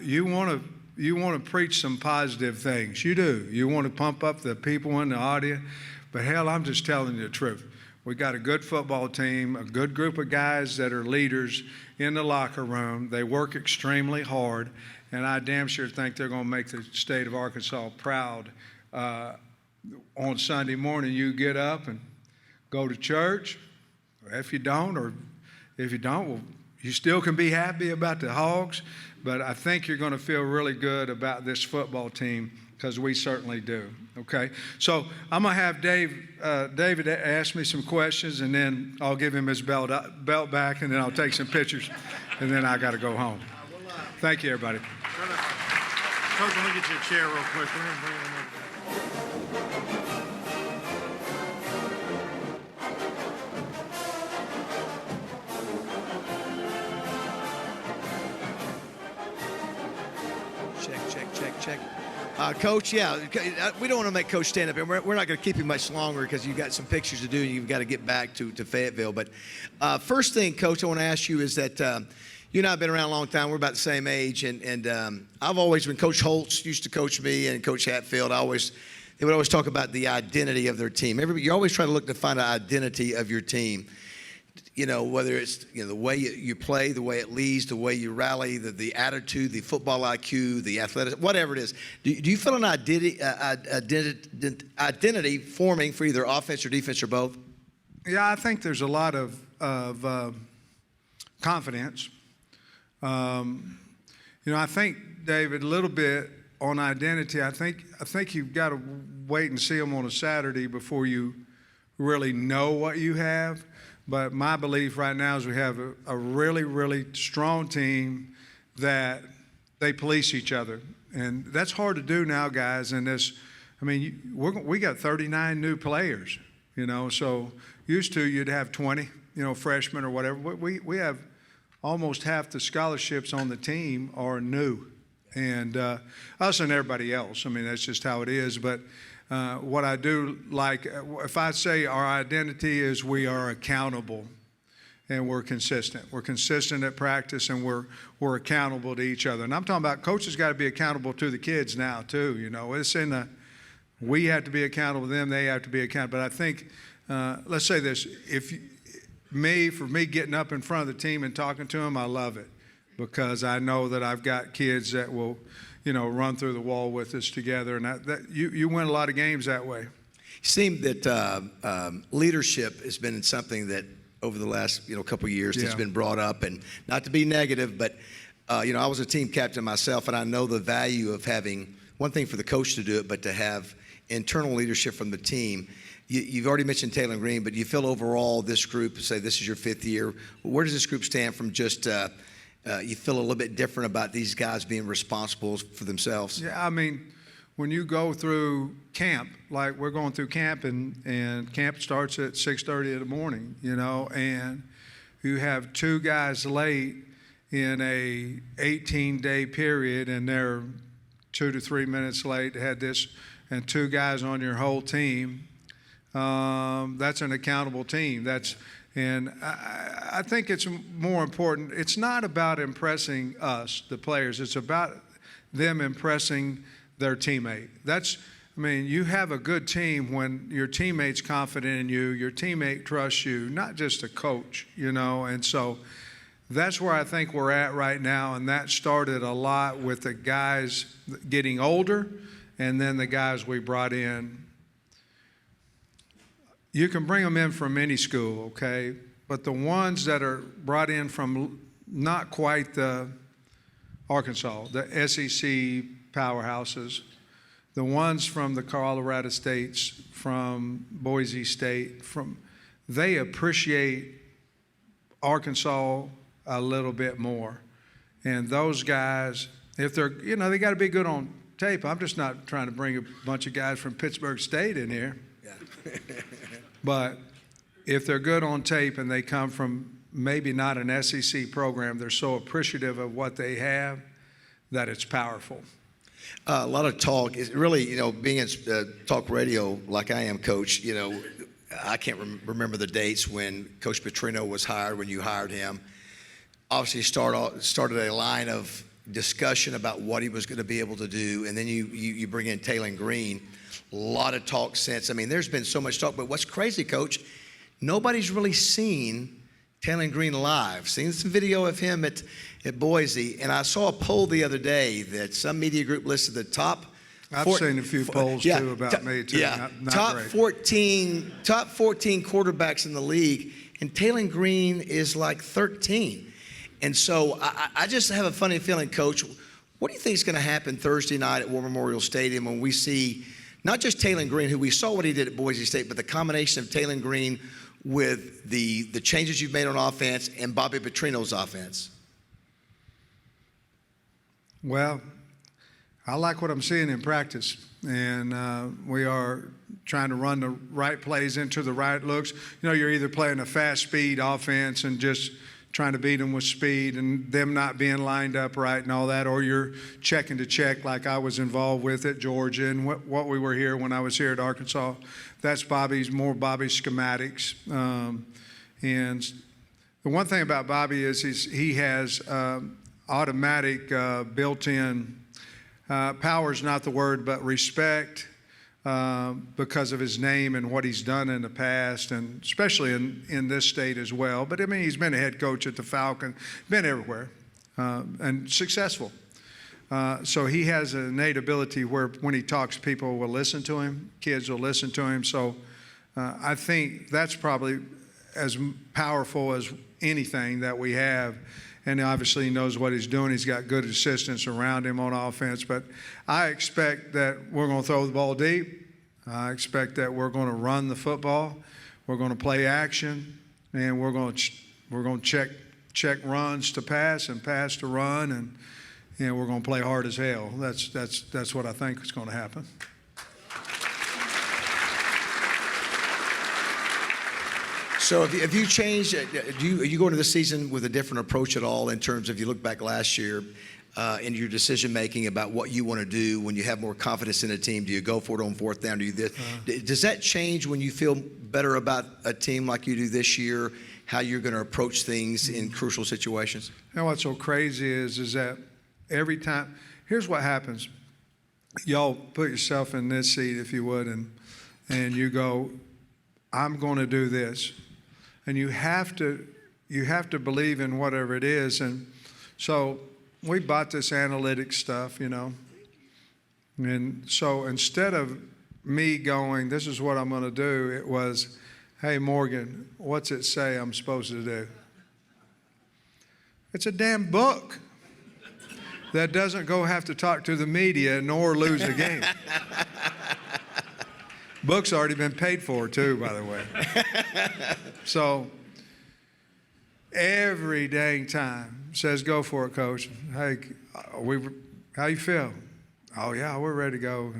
you want to preach some positive things. You do. You want to pump up the people in the audience. But hell, I'm just telling you the truth. We got a good football team, a good group of guys that are leaders in the locker room. They work extremely hard, and I damn sure think they're going to make the state of Arkansas proud. On Sunday morning, you get up and go to church. If you don't, well, you still can be happy about the Hogs, but I think you're going to feel really good about this football team because we certainly do, okay? So I'm going to have David ask me some questions, and then I'll give him his belt back, and then I'll take some pictures, and then I got to go home. Thank you, everybody. Coach, let me get you a chair real quick. check. Coach, yeah, we don't want to make Coach stand up, and we're not going to keep him much longer because you've got some pictures to do, and you've got to get back to Fayetteville. But first thing, Coach, I want to ask you is that you and I have been around a long time. We're about the same age, and I've always, when Coach Holtz used to coach me and Coach Hatfield, they would always talk about the identity of their team. You always try to look to find an identity of your team. You know, whether it's the way you play, the way it leads, the way you rally, the attitude, the football IQ, the athletics, whatever it is. Do you feel an identity forming for either offense or defense or both? Yeah, I think there's a lot of confidence. I think, David, a little bit on identity. I think you've got to wait and see them on a Saturday before you really know what you have. But my belief right now is we have a really, really strong team that they police each other. And that's hard to do now, guys. And we got 39 new players, so used to you'd have 20, freshmen or whatever. We have almost half the scholarships on the team are new. And us and everybody else. That's just how it is. But what I do like, if I say our identity is we are accountable and we're consistent. We're consistent at practice and we're accountable to each other. And I'm talking about coaches got to be accountable to the kids now too. It's we have to be accountable to them. They have to be accountable. But I think, let's say this, for me getting up in front of the team and talking to them, I love it because I know that I've got kids that will run through the wall with us together, and you win a lot of games that way. It seemed that leadership has been something that over the last couple of years that's been brought up, and not to be negative, but I was a team captain myself, and I know the value of having one thing for the coach to do it, but to have internal leadership from the team. You've already mentioned Taylor Green, but you feel overall this group, say this is your 5th year. Where does this group stand from just? You feel a little bit different about these guys being responsible for themselves? Yeah, when you go through camp, like we're going through camp, and camp starts at 6:30 in the morning, and you have 2 guys late in a 18-day period, and they're 2 to 3 minutes late. They had this, and 2 guys on your whole team. That's an accountable team. And I think it's more important. It's not about impressing us, the players. It's about them impressing their teammate. You have a good team when your teammate's confident in you, your teammate trusts you, not just a coach, And so that's where I think we're at right now. And that started a lot with the guys getting older and then the guys we brought in. You can bring them in from any school, okay? But the ones that are brought in from not quite the Arkansas, the SEC powerhouses, the ones from the Colorado States, from Boise State, they appreciate Arkansas a little bit more. And those guys, if they're, they got to be good on tape. I'm just not trying to bring a bunch of guys from Pittsburgh State in here. Yeah. But if they're good on tape and they come from maybe not an SEC program, they're so appreciative of what they have that it's powerful. A lot of talk is really, being in talk radio like I am, Coach, I can't remember the dates when Coach Petrino was hired, when you hired him. Obviously started a line of discussion about what he was going to be able to do, and then you bring in Taylor Green. A lot of talk since. There's been so much talk, but what's crazy, Coach, nobody's really seen Taylor Green live. Seen some video of him at Boise, and I saw a poll the other day that some media group listed the top. I've seen a few polls too about me too. Yeah, not top great. 14 quarterbacks in the league, and Taylor Green is like 13. And so I just have a funny feeling, Coach. What do you think is going to happen Thursday night at War Memorial Stadium when we see not just Taylor Green, who we saw what he did at Boise State, but the combination of Taylor Green with the changes you've made on offense and Bobby Petrino's offense? Well, I like what I'm seeing in practice, and we are trying to run the right plays into the right looks. You're either playing a fast speed offense and just trying to beat them with speed and them not being lined up right and all that, or you're checking to check like I was involved with at Georgia and what we were here when I was here at Arkansas. That's Bobby's schematics. And the one thing about Bobby is he has automatic built-in, power is not the word, but respect because of his name and what he's done in the past, and especially in this state as well. But I mean, he's been a head coach at the Falcon, been everywhere, and successful. So he has an innate ability where when he talks, people will listen to him, kids will listen to him. So I think that's probably as powerful as anything that we have. And obviously he knows what he's doing. He's got good assistants around him on offense. But I expect that we're going to throw the ball deep. I expect that we're going to run the football. We're going to play action, and we're going to check runs to pass and pass to run, and we're going to play hard as hell. That's what I think is going to happen. So if you change, are you going to the season with a different approach at all in terms of, you look back last year in your decision making about what you want to do when you have more confidence in a team? Do you go for it on fourth down? Do you this? Does that change when you feel better about a team like you do this year, how you're going to approach things in crucial situations? You know what's so crazy is that every time, here's what happens. Y'all put yourself in this seat, if you would, and you go, I'm going to do this. And you have to believe in whatever it is. And so we bought this analytics stuff, you know. And so instead of me going, this is what I'm going to do, it was, hey, Morgan, what's it say I'm supposed to do? It's a damn book that doesn't go have to talk to the media nor lose a game. Book's already been paid for, too, by the way. So every dang time says, go for it, coach. Hey, how you feel? Oh, yeah, we're ready to go.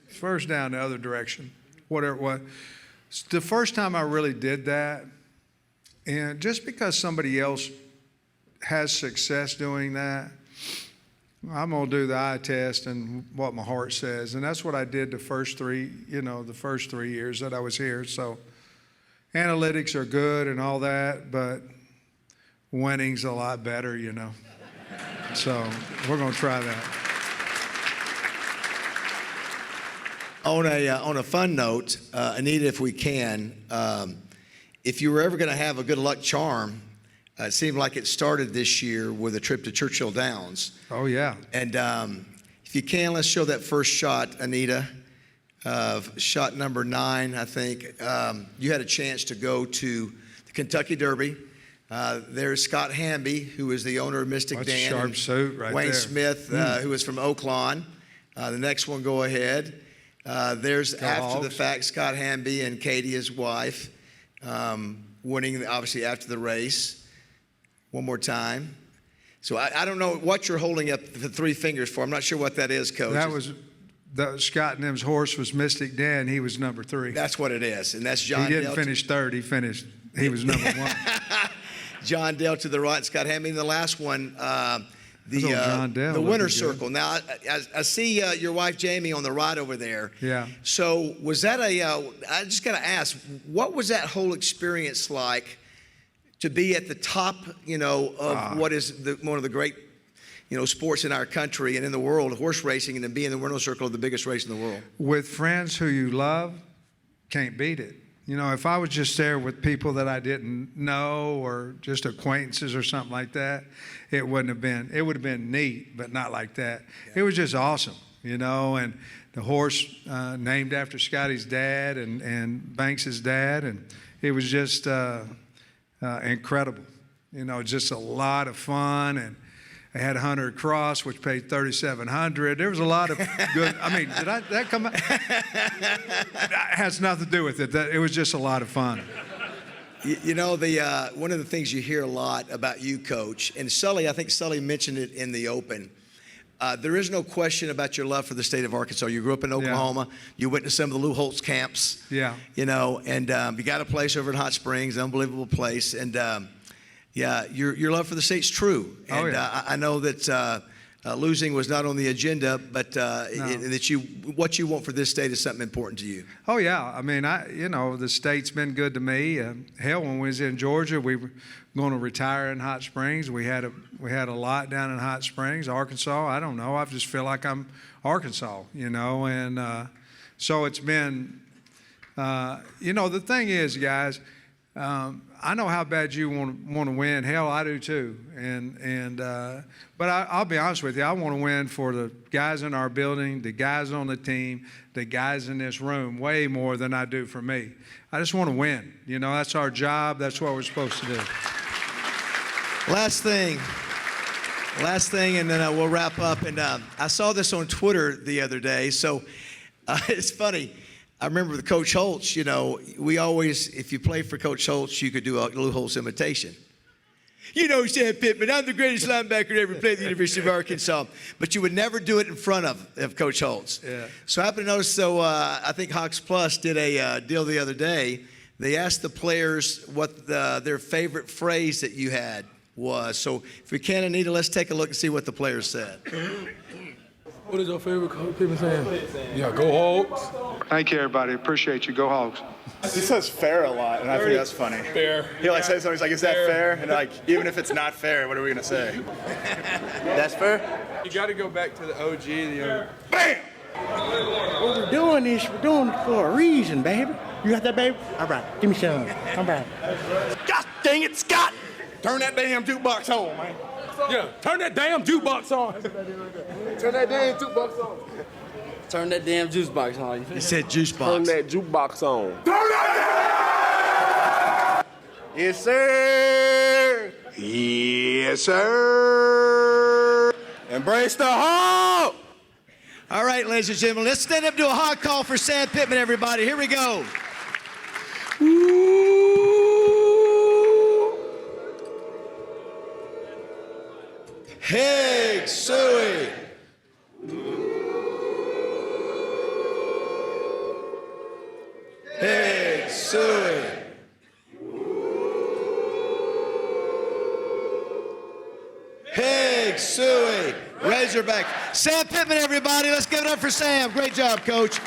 First down the other direction, whatever it was. It's the first time I really did that, and just because somebody else has success doing that, I'm going to do the eye test and what my heart says. And that's what I did the first 3 years that I was here. So analytics are good and all that, but winning's a lot better, you know. So we're going to try that. On a fun note, Anita, if we can, if you were ever going to have a good luck charm, it seemed like it started this year with a trip to Churchill Downs. Oh, yeah. And if you can, let's show that first shot, Anita, shot number 9, I think. You had a chance to go to the Kentucky Derby. There's Scott Hamby, who is the owner of Mystic That's Dan. A sharp suit right Wayne there. Smith, who is from Oaklawn. The next one, go ahead. There's, Go after Hogs. the fact, Scott Hamby and Katie, his wife, winning, obviously, after the race. One more time. So I don't know what you're holding up the 3 fingers for. I'm not sure what that is, Coach. That was Scott and them's horse was Mystic Dan. He was number 3. That's what it is, and that's John. He didn't Dale finish third. He was number 1. John Dale to the right, Scott Hamby. And the last one, the John Dale looking winner's good. circle. Now I see your wife Jamie on the right over there. Yeah. So was that I just got to ask, what was that whole experience like? To be at the top, of what is one of the great, sports in our country and in the world, horse racing, and then be in the winner's circle of the biggest race in the world. With friends who you love, can't beat it. If I was just there with people that I didn't know or just acquaintances or something like that, it would have been neat, but not like that. Yeah. It was just awesome, and the horse named after Scotty's dad and Banks's dad, and it was just incredible. Just a lot of fun, and I had Hunter Cross, which paid $3,700. There was a lot of good. I mean, did that come out? That has nothing to do with it. It was just a lot of fun. One of the things you hear a lot about you, Coach, and Sully, I think Sully mentioned it in the open. there is no question about your love for the state of Arkansas. You grew up in Oklahoma. You went to some of the Lou Holtz camps. Yeah. You know, and you got a place over in Hot Springs, unbelievable place. And yeah, your love for the state's true. And I know that losing was not on the agenda, but that what you want for this state is something important to you. Oh yeah, I mean, the state's been good to me. Hell, when we was in Georgia, we were going to retire in Hot Springs. We had a lot down in Hot Springs. Arkansas, I don't know. I just feel like I'm Arkansas, and so it's been. The thing is, guys. I know how bad you want to win. Hell, I do too. But I'll be honest with you. I want to win for the guys in our building, the guys on the team, the guys in this room, way more than I do for me. I just want to win. That's our job. That's what we're supposed to do. Last thing, and then we'll wrap up. And I saw this on Twitter the other day. So it's funny. I remember with Coach Holtz, we always, if you play for Coach Holtz, you could do a Lou Holtz imitation. Sam Pittman, I'm the greatest linebacker to ever play at the University of Arkansas. But you would never do it in front of Coach Holtz. Yeah. So I happened to notice, I think Hawks Plus did a deal the other day. They asked the players what their favorite phrase that you had was. So if we can, Anita, let's take a look and see what the players said. What is your favorite Pitman saying? Yeah, go Hogs. Thank you, everybody. Appreciate you. Go Hogs. He says fair a lot, and I think that's funny. Fair. He says something, he's like, is that fair? And even if it's not fair, what are we going to say? That's fair? You got to go back to the OG. Bam! What we're doing is we're doing it for a reason, baby. You got that, baby? All right. Give me some. All right. God dang it, Scott! Turn that damn jukebox on, man. Yeah, turn that damn jukebox on. Turn that damn jukebox on. Turn that damn juice box on. He said juice box. Turn that jukebox on. Turn that! Yes, sir. Yes, sir. Embrace the Hawk. All right, ladies and gentlemen, let's stand up to a hawk call for Sam Pittman, everybody. Here we go. Hey, Suey. Hey, Suey. Hey, Suey. Razorback. Sam Pittman, everybody. Let's give it up for Sam. Great job, Coach.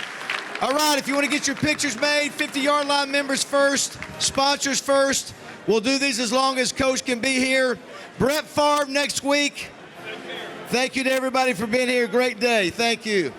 All right, if you want to get your pictures made, 50-yard line members first, sponsors first. We'll do these as long as Coach can be here. Brett Favre next week. Thank you to everybody for being here. Great day. Thank you.